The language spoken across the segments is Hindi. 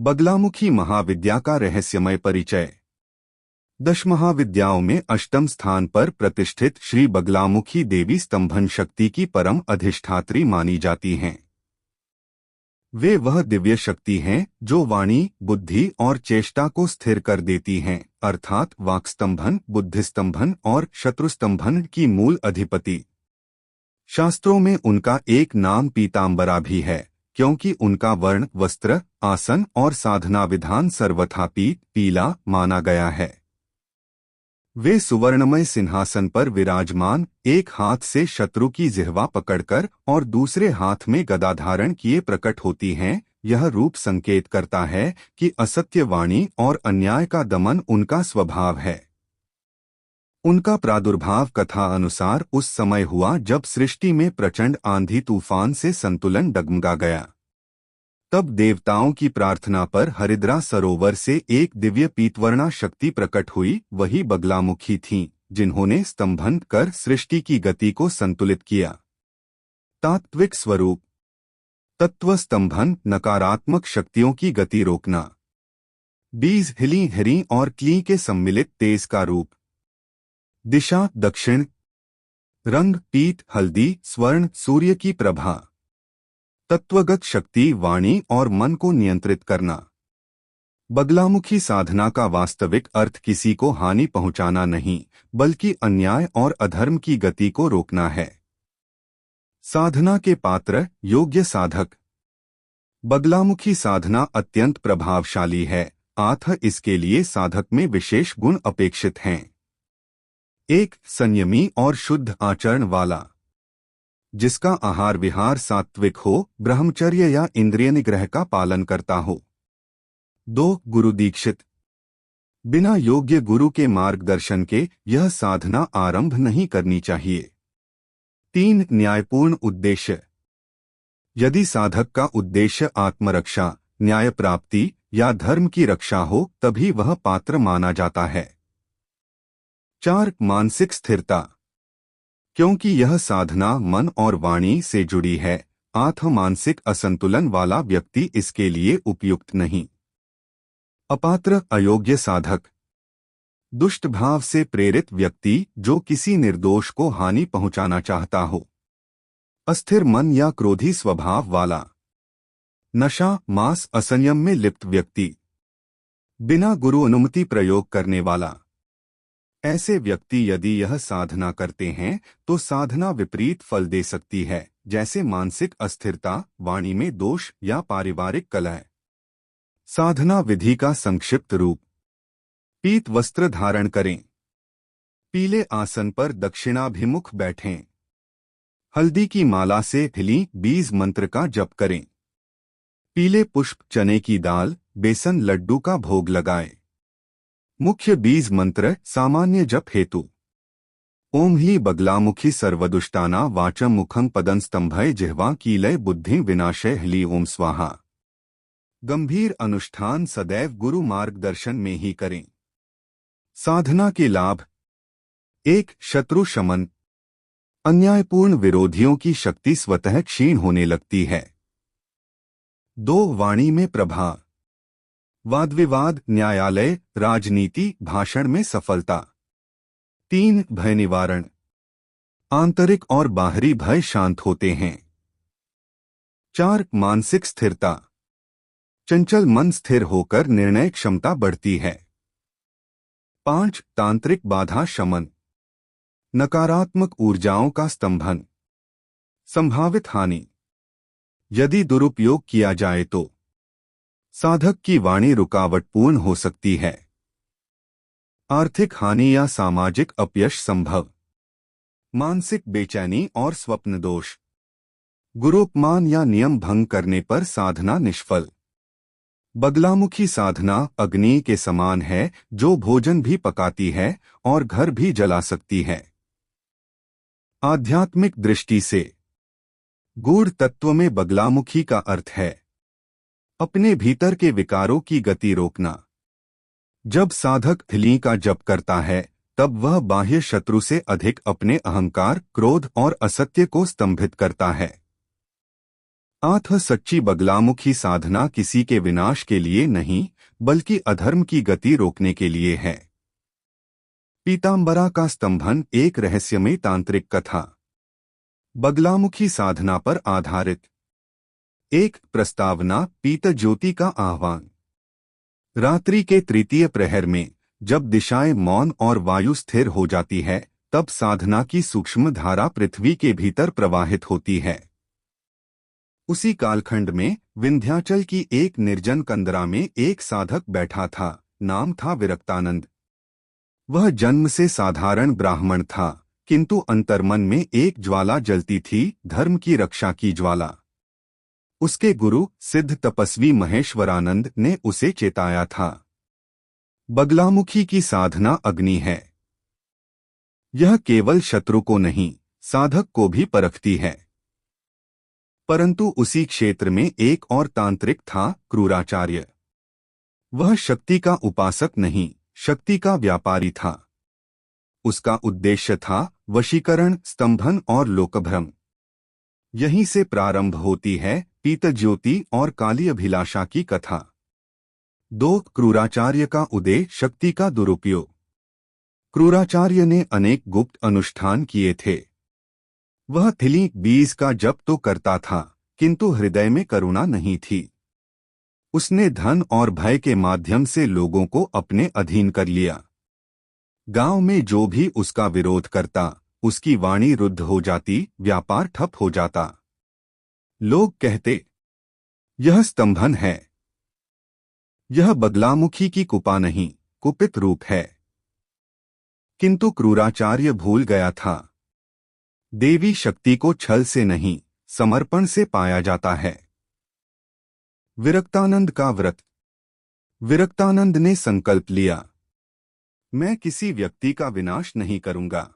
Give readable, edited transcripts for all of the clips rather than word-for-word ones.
बगलामुखी महाविद्या का रहस्यमय परिचय। दशमहाविद्याओं में अष्टम स्थान पर प्रतिष्ठित श्री बगलामुखी देवी स्तंभन शक्ति की परम अधिष्ठात्री मानी जाती हैं। वे वह दिव्य शक्ति हैं जो वाणी, बुद्धि और चेष्टा को स्थिर कर देती हैं, अर्थात वाक्स्तंभन, बुद्धिस्तंभन और शत्रुस्तंभन की मूल अधिपति। शास्त्रों में उनका एक नाम पीतांबरा भी है, क्योंकि उनका वर्ण, वस्त्र, आसन और साधना विधान सर्वथा पीला माना गया है। वे सुवर्णमय सिंहासन पर विराजमान, एक हाथ से शत्रु की जिह्वा पकड़कर और दूसरे हाथ में गदा धारण किए प्रकट होती हैं। यह रूप संकेत करता है कि असत्य वाणी और अन्याय का दमन उनका स्वभाव है। उनका प्रादुर्भाव कथा अनुसार उस समय हुआ जब सृष्टि में प्रचंड आंधी तूफान से संतुलन डगमगा गया। तब देवताओं की प्रार्थना पर हरिद्रा सरोवर से एक दिव्य पीतवर्णा शक्ति प्रकट हुई। वही बगलामुखी थीं, जिन्होंने स्तंभन कर सृष्टि की गति को संतुलित किया। तात्विक स्वरूप। तत्व स्तंभन, नकारात्मक शक्तियों की गति रोकना। बीज, हिली, हरी और क्ली के सम्मिलित तेज का रूप। दिशा, दक्षिण। रंग, पीत, हल्दी, स्वर्ण, सूर्य की प्रभा। तत्वगत शक्ति, वाणी और मन को नियंत्रित करना। बगलामुखी साधना का वास्तविक अर्थ किसी को हानि पहुंचाना नहीं, बल्कि अन्याय और अधर्म की गति को रोकना है। साधना के पात्र, योग्य साधक। बगलामुखी साधना अत्यंत प्रभावशाली है, अतः इसके लिए साधक में विशेष गुण अपेक्षित हैं। 1. संयमी और शुद्ध आचरण वाला, जिसका आहार विहार सात्विक हो, ब्रह्मचर्य या इंद्रिय निग्रह का पालन करता हो। 2. गुरु दीक्षित। बिना योग्य गुरु के मार्गदर्शन के यह साधना आरंभ नहीं करनी चाहिए। 3. न्यायपूर्ण उद्देश्य। यदि साधक का उद्देश्य आत्मरक्षा, न्याय प्राप्ति या धर्म की रक्षा हो, तभी वह पात्र माना जाता है। 4. मानसिक स्थिरता। क्योंकि यह साधना मन और वाणी से जुड़ी है, अतः मानसिक असंतुलन वाला व्यक्ति इसके लिए उपयुक्त नहीं। अपात्र, अयोग्य साधक। दुष्ट भाव से प्रेरित व्यक्ति जो किसी निर्दोष को हानि पहुंचाना चाहता हो। अस्थिर मन या क्रोधी स्वभाव वाला। नशा, मांस, असंयम में लिप्त व्यक्ति। बिना गुरु अनुमति प्रयोग करने वाला। ऐसे व्यक्ति यदि यह साधना करते हैं तो साधना विपरीत फल दे सकती है, जैसे मानसिक अस्थिरता, वाणी में दोष या पारिवारिक कलह। साधना विधि का संक्षिप्त रूप। पीत वस्त्र धारण करें। पीले आसन पर दक्षिणाभिमुख बैठें। हल्दी की माला से हिली बीज मंत्र का जप करें। पीले पुष्प, चने की दाल, बेसन लड्डू का भोग लगाएं। मुख्य बीज मंत्र सामान्य जप हेतु। ओम ही बगलामुखी सर्वदुष्टाना वाचम मुखम पदं स्तंभय जिह्वा कीलय बुद्धि विनाशय हली ओम स्वाहा। गंभीर अनुष्ठान सदैव गुरु मार्गदर्शन में ही करें। साधना के लाभ। 1. शत्रु शमन। अन्यायपूर्ण विरोधियों की शक्ति स्वतः क्षीण होने लगती है। 2. वाणी में प्रभा। वाद विवाद, न्यायालय, राजनीति, भाषण में सफलता। 3. भय निवारण। आंतरिक और बाहरी भय शांत होते हैं। 4. मानसिक स्थिरता। चंचल मन स्थिर होकर निर्णय क्षमता बढ़ती है। 5. तांत्रिक बाधा शमन। नकारात्मक ऊर्जाओं का स्तंभन। संभावित हानि। यदि दुरुपयोग किया जाए तो साधक की वाणी रुकावटपूर्ण हो सकती है। आर्थिक हानि या सामाजिक अपयश संभव। मानसिक बेचैनी और स्वप्न दोष। गुरोपमान या नियम भंग करने पर साधना निष्फल। बगलामुखी साधना अग्नि के समान है, जो भोजन भी पकाती है और घर भी जला सकती है। आध्यात्मिक दृष्टि से गूढ़ तत्व में बगलामुखी का अर्थ है अपने भीतर के विकारों की गति रोकना। जब साधक हिली का जप करता है, तब वह बाह्य शत्रु से अधिक अपने अहंकार, क्रोध और असत्य को स्तंभित करता है। आत्म सच्ची बगलामुखी साधना किसी के विनाश के लिए नहीं, बल्कि अधर्म की गति रोकने के लिए है। पीतांबरा का स्तंभन एक रहस्यमय तांत्रिक कथा। बगलामुखी साधना पर आधारित। एक प्रस्तावना, पीत ज्योति का आह्वान। रात्रि के तृतीय प्रहर में जब दिशाएं मौन और वायु स्थिर हो जाती है, तब साधना की सूक्ष्म धारा पृथ्वी के भीतर प्रवाहित होती है। उसी कालखंड में विंध्याचल की एक निर्जन कंदरा में एक साधक बैठा था। नाम था विरक्तानंद। वह जन्म से साधारण ब्राह्मण था, किंतु अंतर्मन में एक ज्वाला जलती थी, धर्म की रक्षा की ज्वाला। उसके गुरु सिद्ध तपस्वी महेश्वरानंद ने उसे चेताया था, बगलामुखी की साधना अग्नि है। यह केवल शत्रु को नहीं, साधक को भी परखती है। परंतु उसी क्षेत्र में एक और तांत्रिक था, क्रूराचार्य। वह शक्ति का उपासक नहीं, शक्ति का व्यापारी था। उसका उद्देश्य था वशीकरण, स्तंभन और लोकभ्रम। यहीं से प्रारंभ होती है पीत ज्योति और काली अभिलाषा की कथा। 2. क्रूराचार्य का उदय, शक्ति का दुरुपयोग। क्रूराचार्य ने अनेक गुप्त अनुष्ठान किए थे। वह थिली बीज का जप तो करता था, किंतु हृदय में करुणा नहीं थी। उसने धन और भय के माध्यम से लोगों को अपने अधीन कर लिया। गांव में जो भी उसका विरोध करता, उसकी वाणी रुद्ध हो जाती, व्यापार ठप हो जाता। लोग कहते, यह स्तंभन है। यह बगलामुखी की कुपा नहीं, कुपित रूप है। किंतु क्रूराचार्य भूल गया था, देवी शक्ति को छल से नहीं, समर्पण से पाया जाता है। विरक्तानंद का व्रत। विरक्तानंद ने संकल्प लिया, मैं किसी व्यक्ति का विनाश नहीं करूंगा,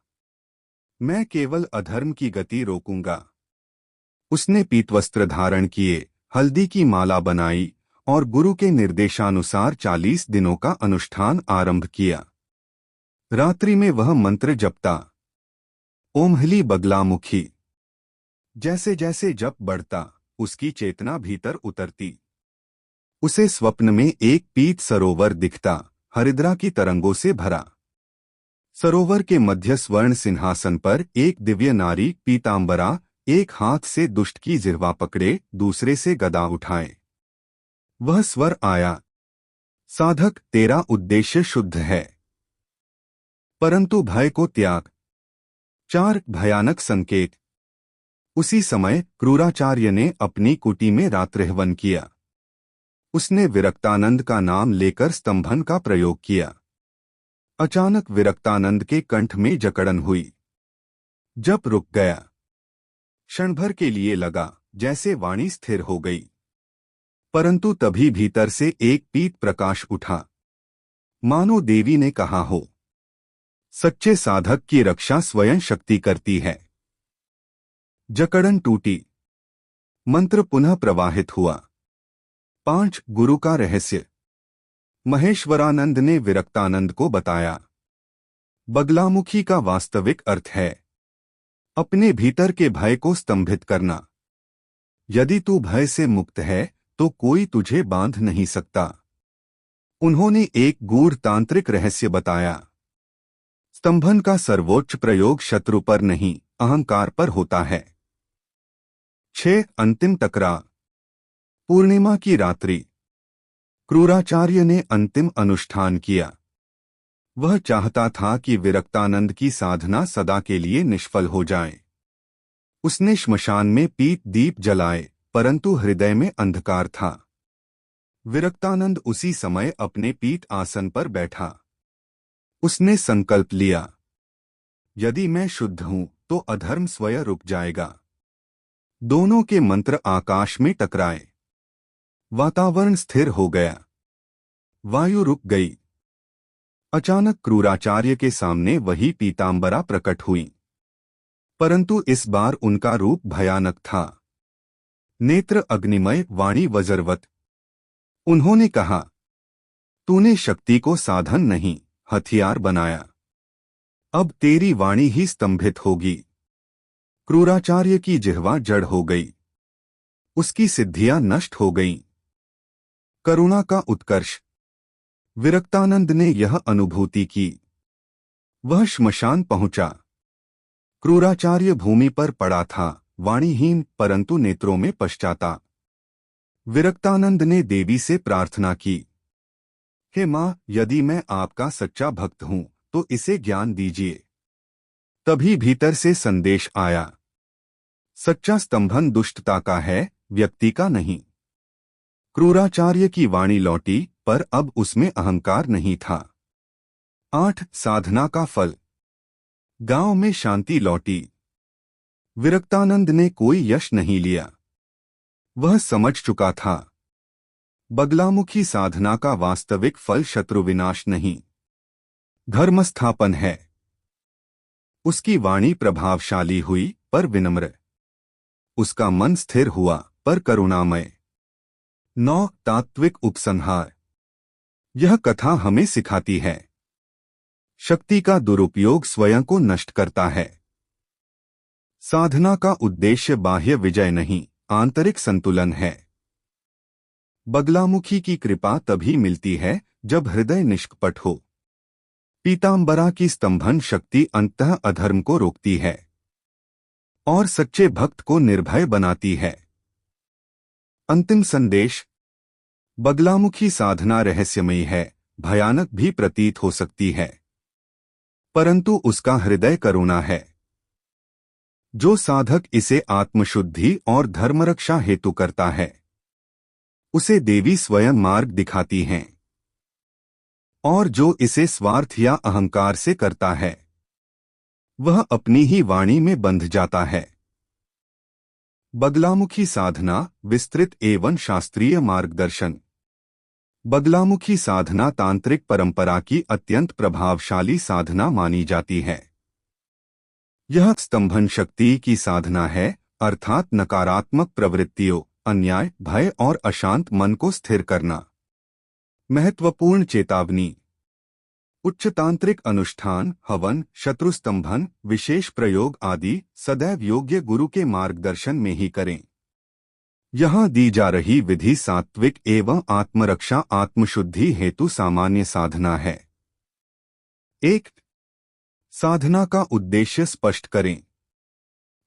मैं केवल अधर्म की गति रोकूंगा। उसने पीतवस्त्र धारण किए, हल्दी की माला बनाई और गुरु के निर्देशानुसार 40 दिनों का अनुष्ठान आरंभ किया। रात्रि में वह मंत्र जपता, ओम हली बगलामुखी। जैसे जैसे जप बढ़ता, उसकी चेतना भीतर उतरती। उसे स्वप्न में एक पीत सरोवर दिखता, हरिद्रा की तरंगों से भरा। सरोवर के मध्य स्वर्ण सिंहासन पर एक दिव्य नारी पीतांबरा, एक हाथ से दुष्ट की जिह्वा पकड़े, दूसरे से गदा उठाए। वह स्वर आया, साधक, तेरा उद्देश्य शुद्ध है, परंतु भय को त्याग। 4. भयानक संकेत। उसी समय क्रूराचार्य ने अपनी कुटी में रात्रिहवन किया। उसने विरक्तानंद का नाम लेकर स्तंभन का प्रयोग किया। अचानक विरक्तानंद के कंठ में जकड़न हुई। जप रुक गया। क्षणभर के लिए लगा जैसे वाणी स्थिर हो गई, परंतु तभी भीतर से एक पीत प्रकाश उठा, मानो देवी ने कहा हो। सच्चे साधक की रक्षा स्वयं शक्ति करती है। जकड़न टूटी, मंत्र पुनः प्रवाहित हुआ। 5. गुरु का रहस्य। महेश्वरानंद ने विरक्तानंद को बताया, बगलामुखी का वास्तविक अर्थ है अपने भीतर के भय को स्तंभित करना। यदि तू भय से मुक्त है तो कोई तुझे बांध नहीं सकता। उन्होंने एक गूढ़ तांत्रिक रहस्य बताया, स्तंभन का सर्वोच्च प्रयोग शत्रु पर नहीं, अहंकार पर होता है। 6. अंतिम टकराव। पूर्णिमा की रात्रि। क्रूराचार्य ने अंतिम अनुष्ठान किया। वह चाहता था कि विरक्तानंद की साधना सदा के लिए निष्फल हो जाए। उसने श्मशान में पीत दीप जलाए, परंतु हृदय में अंधकार था। विरक्तानंद उसी समय अपने पीत आसन पर बैठा। उसने संकल्प लिया, यदि मैं शुद्ध हूं तो अधर्म स्वयं रुक जाएगा। दोनों के मंत्र आकाश में टकराए। वातावरण स्थिर हो गया। वायु रुक गई। अचानक क्रूराचार्य के सामने वही पीतांबरा प्रकट हुई, परंतु इस बार उनका रूप भयानक था। नेत्र अग्निमय, वाणी वज्रवत। उन्होंने कहा, तूने शक्ति को साधन नहीं, हथियार बनाया। अब तेरी वाणी ही स्तंभित होगी। क्रूराचार्य की जिह्वा जड़ हो गई। उसकी सिद्धियां नष्ट हो गईं। करुणा का उत्कर्ष। विरक्तानंद ने यह अनुभूति की। वह श्मशान पहुंचा। क्रूराचार्य भूमि पर पड़ा था, वाणीहीन परंतु नेत्रों में पश्चाताप। विरक्तानंद ने देवी से प्रार्थना की, हे माँ, यदि मैं आपका सच्चा भक्त हूं तो इसे ज्ञान दीजिए। तभी भीतर से संदेश आया, सच्चा स्तंभन दुष्टता का है, व्यक्ति का नहीं। क्रूराचार्य की वाणी लौटी, पर अब उसमें अहंकार नहीं था। 8 साधना का फल। गांव में शांति लौटी। विरक्तानंद ने कोई यश नहीं लिया। वह समझ चुका था, बगलामुखी साधना का वास्तविक फल शत्रु विनाश नहीं, धर्म स्थापन है। उसकी वाणी प्रभावशाली हुई पर विनम्र। उसका मन स्थिर हुआ पर करुणामय। 9 तात्विक उपसंहार। यह कथा हमें सिखाती है, शक्ति का दुरुपयोग स्वयं को नष्ट करता है। साधना का उद्देश्य बाह्य विजय नहीं, आंतरिक संतुलन है। बगलामुखी की कृपा तभी मिलती है जब हृदय निष्कपट हो। पीतांबरा की स्तंभन शक्ति अंततः अधर्म को रोकती है और सच्चे भक्त को निर्भय बनाती है। अंतिम संदेश। बगलामुखी साधना रहस्यमयी है, भयानक भी प्रतीत हो सकती है, परंतु उसका हृदय करुणा है। जो साधक इसे आत्मशुद्धि और धर्मरक्षा हेतु करता है, उसे देवी स्वयं मार्ग दिखाती हैं, और जो इसे स्वार्थ या अहंकार से करता है, वह अपनी ही वाणी में बंध जाता है। बगलामुखी साधना, विस्तृत एवं शास्त्रीय मार्गदर्शन। बगलामुखी साधना तांत्रिक परंपरा की अत्यंत प्रभावशाली साधना मानी जाती है। यह स्तंभन शक्ति की साधना है, अर्थात नकारात्मक प्रवृत्तियों, अन्याय, भय और अशांत मन को स्थिर करना। महत्वपूर्ण चेतावनी। उच्च तांत्रिक अनुष्ठान, हवन, शत्रुस्तंभन, विशेष प्रयोग आदि सदैव योग्य गुरु के मार्गदर्शन में ही करें। यहाँ दी जा रही विधि सात्विक एवं आत्मरक्षा आत्मशुद्धि हेतु सामान्य साधना है। 1 साधना का उद्देश्य स्पष्ट करें।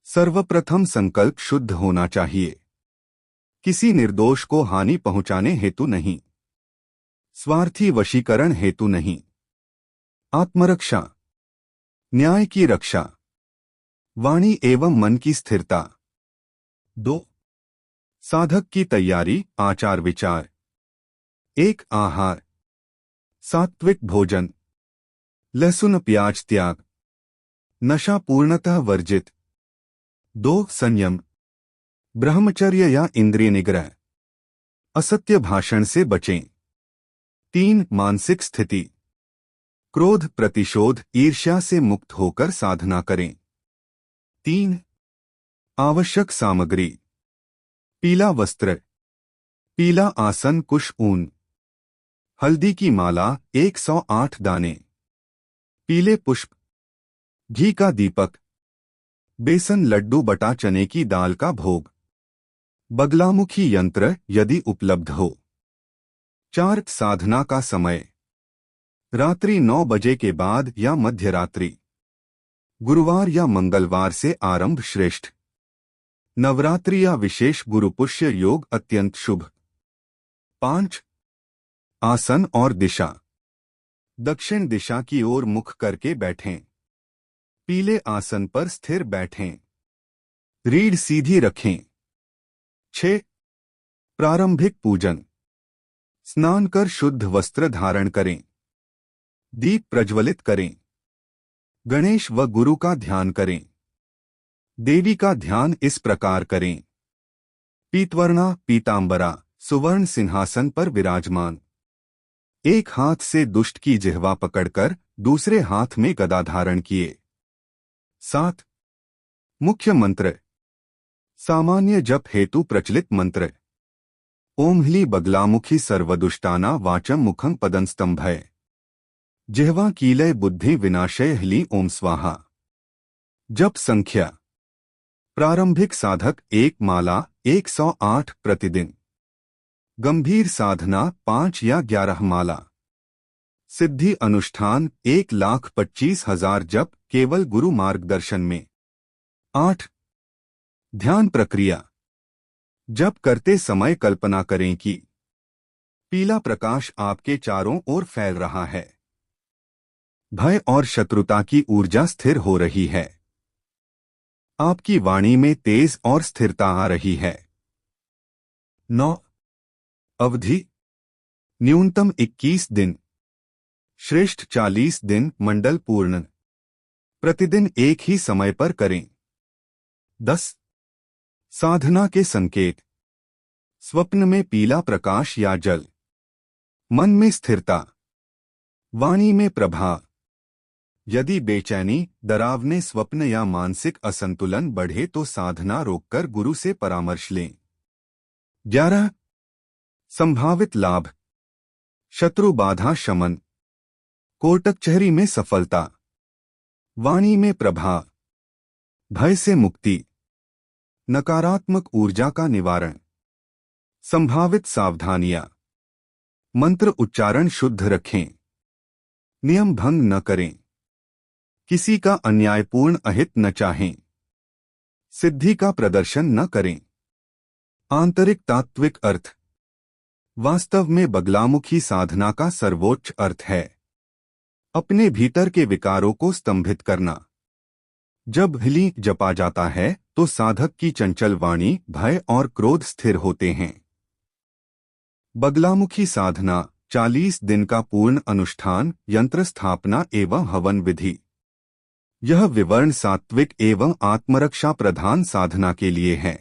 सर्वप्रथम संकल्प शुद्ध होना चाहिए, किसी निर्दोष को हानि पहुंचाने हेतु नहीं, स्वार्थी वशीकरण हेतु नहीं। आत्मरक्षा, न्याय की रक्षा, वाणी एवं मन की स्थिरता। 2 साधक की तैयारी, आचार विचार। 1 आहार, सात्विक भोजन, लहसुन प्याज त्याग, नशा पूर्णतः वर्जित। 2 संयम, ब्रह्मचर्य या इंद्रिय निग्रह, असत्य भाषण से बचें। 3 मानसिक स्थिति, क्रोध, प्रतिशोध, ईर्ष्या से मुक्त होकर साधना करें। 3 आवश्यक सामग्री, पीला वस्त्र, पीला आसन, कुश ऊन, हल्दी की माला 108 दाने, पीले पुष्प, घी का दीपक, बेसन लड्डू, बटा चने की दाल का भोग, बगलामुखी यंत्र यदि उपलब्ध हो। 4 साधना का समय, रात्रि 9 बजे के बाद या मध्य रात्रि, गुरुवार या मंगलवार से आरंभ श्रेष्ठ, नवरात्रि या विशेष गुरुपुष्य योग अत्यंत शुभ। 5 आसन और दिशा, दक्षिण दिशा की ओर मुख करके बैठें, पीले आसन पर स्थिर बैठें, रीढ़ सीधी रखें। 6 प्रारंभिक पूजन, स्नान कर शुद्ध वस्त्र धारण करें, दीप प्रज्वलित करें, गणेश व गुरु का ध्यान करें। देवी का ध्यान इस प्रकार करें, पीतवर्णा पीतांबरा सुवर्ण सिंहासन पर विराजमान, एक हाथ से दुष्ट की जिह्वा पकड़कर दूसरे हाथ में गदा धारण किए। 7 मुख्य मंत्र, सामान्य जप हेतु प्रचलित मंत्र, ओम ह्ली बगलामुखी सर्वदुष्टाना वाचम मुखं पदंस्तंभय, जिह्वा कीलय बुद्धि विनाशय ह्ली ओम स्वाहा। जप संख्या, प्रारंभिक साधक 1 माला 108 प्रतिदिन। गंभीर साधना 5 या 11 माला। सिद्धि अनुष्ठान 1,25,000 जप केवल गुरु मार्गदर्शन में। 8। ध्यान प्रक्रिया। जप करते समय कल्पना करें कि पीला प्रकाश आपके चारों ओर फैल रहा है। भय और शत्रुता की ऊर्जा स्थिर हो रही है। आपकी वाणी में तेज और स्थिरता आ रही है। 9। अवधि न्यूनतम 21 दिन, श्रेष्ठ 40 दिन मंडल पूर्ण। प्रतिदिन एक ही समय पर करें। 10। साधना के संकेत। स्वप्न में पीला प्रकाश या जल। मन में स्थिरता। वाणी में प्रभा। यदि बेचैनी, डरावने स्वप्न या मानसिक असंतुलन बढ़े तो साधना रोककर गुरु से परामर्श लें। 11। संभावित लाभ। शत्रु बाधा शमन, कोर्ट कचहरी में सफलता, वाणी में प्रभा, भय से मुक्ति, नकारात्मक ऊर्जा का निवारण। संभावित सावधानियां। मंत्र उच्चारण शुद्ध रखें। नियम भंग न करें। किसी का अन्यायपूर्ण अहित न चाहें। सिद्धि का प्रदर्शन न करें। आंतरिक तात्विक अर्थ। वास्तव में बगलामुखी साधना का सर्वोच्च अर्थ है अपने भीतर के विकारों को स्तंभित करना। जब हिली जपा जाता है तो साधक की चंचल वाणी, भय और क्रोध स्थिर होते हैं। बगलामुखी साधना 40 दिन का पूर्ण अनुष्ठान, यंत्र स्थापना एवं हवन विधि। यह विवरण सात्विक एवं आत्मरक्षा प्रधान साधना के लिए है।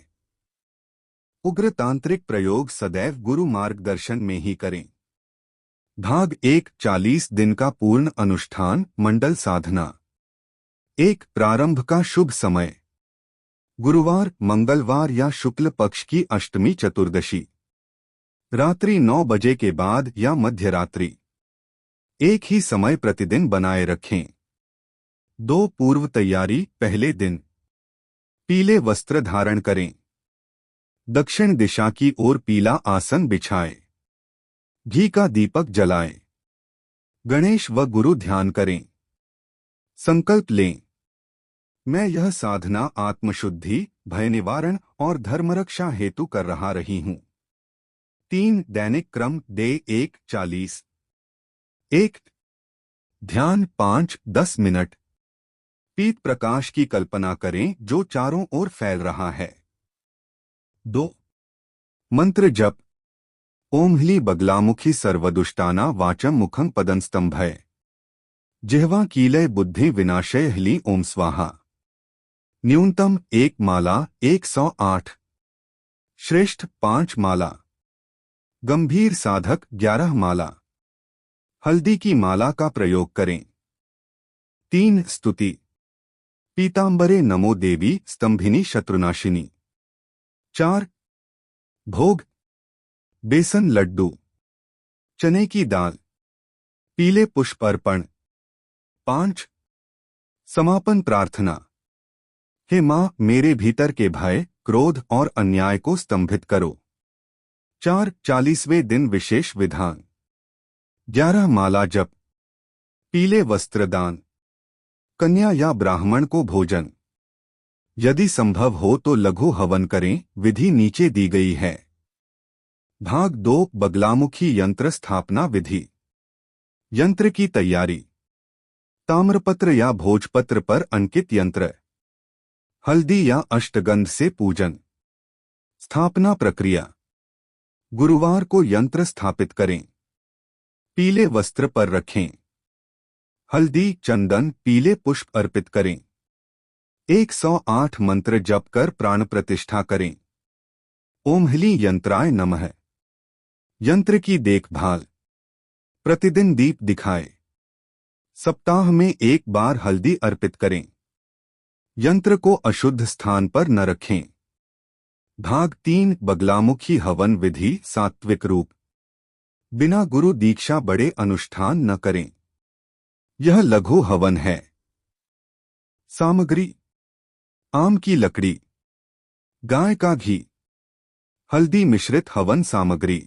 उग्र तांत्रिक प्रयोग सदैव गुरु मार्गदर्शन में ही करें। भाग 1 40 दिन का पूर्ण अनुष्ठान, मंडल साधना। 1 प्रारंभ का शुभ समय। गुरुवार, मंगलवार या शुक्ल पक्ष की अष्टमी चतुर्दशी। रात्रि 9 बजे के बाद या मध्य रात्रि। एक ही समय प्रतिदिन बनाए रखें। 2 पूर्व तैयारी। पहले दिन पीले वस्त्र धारण करें। दक्षिण दिशा की ओर पीला आसन बिछाएं। घी का दीपक जलाएं। गणेश व गुरु ध्यान करें। संकल्प लें, मैं यह साधना आत्मशुद्धि, भय निवारण और धर्मरक्षा हेतु कर रही हूं। 3 दैनिक क्रम। डे 1 40। 1 ध्यान 5-10 मिनट। पीत प्रकाश की कल्पना करें जो चारों ओर फैल रहा है। 2 मंत्र जप। ओम ह्ली बगलामुखी सर्वदुष्टाना वाचम मुखं पदंस्तंभय। जिह्वा कीलय बुद्धि विनाशय ह्ली ओम स्वाहा। न्यूनतम 1 माला 108। श्रेष्ठ 5 माला। गंभीर साधक 11 माला। हल्दी की माला का प्रयोग करें। 3 स्तुति। पीतांबरे नमो देवी स्तंभिनी शत्रुनाशिनी। 4 भोग। बेसन लड्डू, चने की दाल, पीले पुष्प अर्पण। 5 समापन प्रार्थना। हे मां, मेरे भीतर के भय, क्रोध और अन्याय को स्तंभित करो। 4 40वें दिन विशेष विधान। 11 माला जप। पीले वस्त्र दान। कन्या या ब्राह्मण को भोजन। यदि संभव हो तो लघु हवन करें। विधि नीचे दी गई है। भाग 2 बगलामुखी यंत्र स्थापना विधि। यंत्र की तैयारी। ताम्रपत्र या भोजपत्र पर अंकित यंत्र। हल्दी या अष्टगंध से पूजन। स्थापना प्रक्रिया। गुरुवार को यंत्र स्थापित करें। पीले वस्त्र पर रखें। हल्दी, चंदन, पीले पुष्प अर्पित करें। 108 मंत्र जप कर प्राण प्रतिष्ठा करें। ओम ह्ली यंत्राय नमः। यंत्र की देखभाल। प्रतिदिन दीप दिखाएं। सप्ताह में 1 बार हल्दी अर्पित करें। यंत्र को अशुद्ध स्थान पर न रखें। भाग 3 बगलामुखी हवन विधि सात्विक रूप। बिना गुरु दीक्षा बड़े अनुष्ठान न करें। यह लघु हवन है। सामग्री। आम की लकड़ी, गाय का घी, हल्दी मिश्रित हवन सामग्री,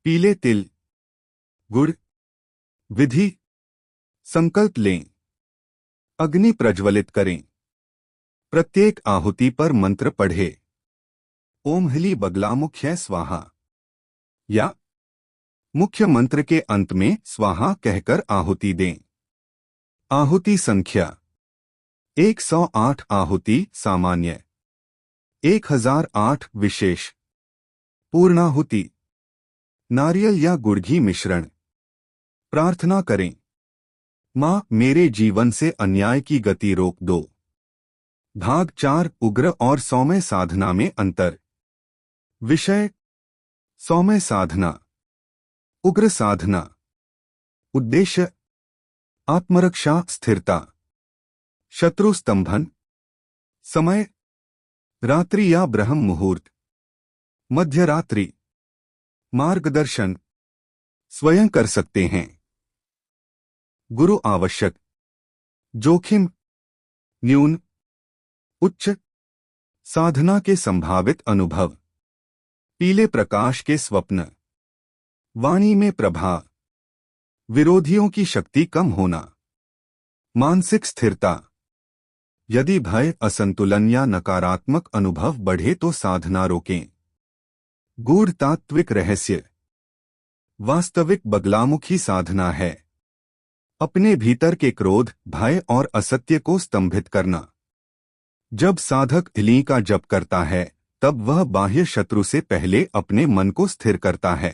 पीले तिल, गुड़। विधि: संकल्प लें, अग्नि प्रज्वलित करें, प्रत्येक आहुति पर मंत्र पढ़े, ओम ह्ली बगलामुख्य स्वाहा, या मुख्य मंत्र के अंत में स्वाहा कहकर आहुति दें। आहुति संख्या: 108 आहुति सामान्य, 1008 विशेष। पूर्णाहुति: नारियल या गुड़ घी मिश्रण। प्रार्थना करें, माँ मेरे जीवन से अन्याय की गति रोक दो। भाग 4 उग्र और सौम्य साधना में अंतर। विषय: सौम्य साधना, उग्र साधना। उद्देश्य: आत्मरक्षा, स्थिरता। शत्रु स्तंभन। समय: रात्रि या ब्रह्म मुहूर्त, मध्यरात्रि। मार्गदर्शन: स्वयं कर सकते हैं। गुरु आवश्यक। जोखिम: न्यून, उच्च। साधना के संभावित अनुभव: पीले प्रकाश के स्वप्न, वाणी में प्रभाव, विरोधियों की शक्ति कम होना। मानसिक स्थिरता: यदि भय, असंतुलन या नकारात्मक अनुभव बढ़े तो साधना रोकें। गूढ़ तात्विक रहस्य: वास्तविक बगलामुखी साधना है अपने भीतर के क्रोध, भय और असत्य को स्तंभित करना। जब साधक ह्ली का जप करता है तब वह बाह्य शत्रु से पहले अपने मन को स्थिर करता है।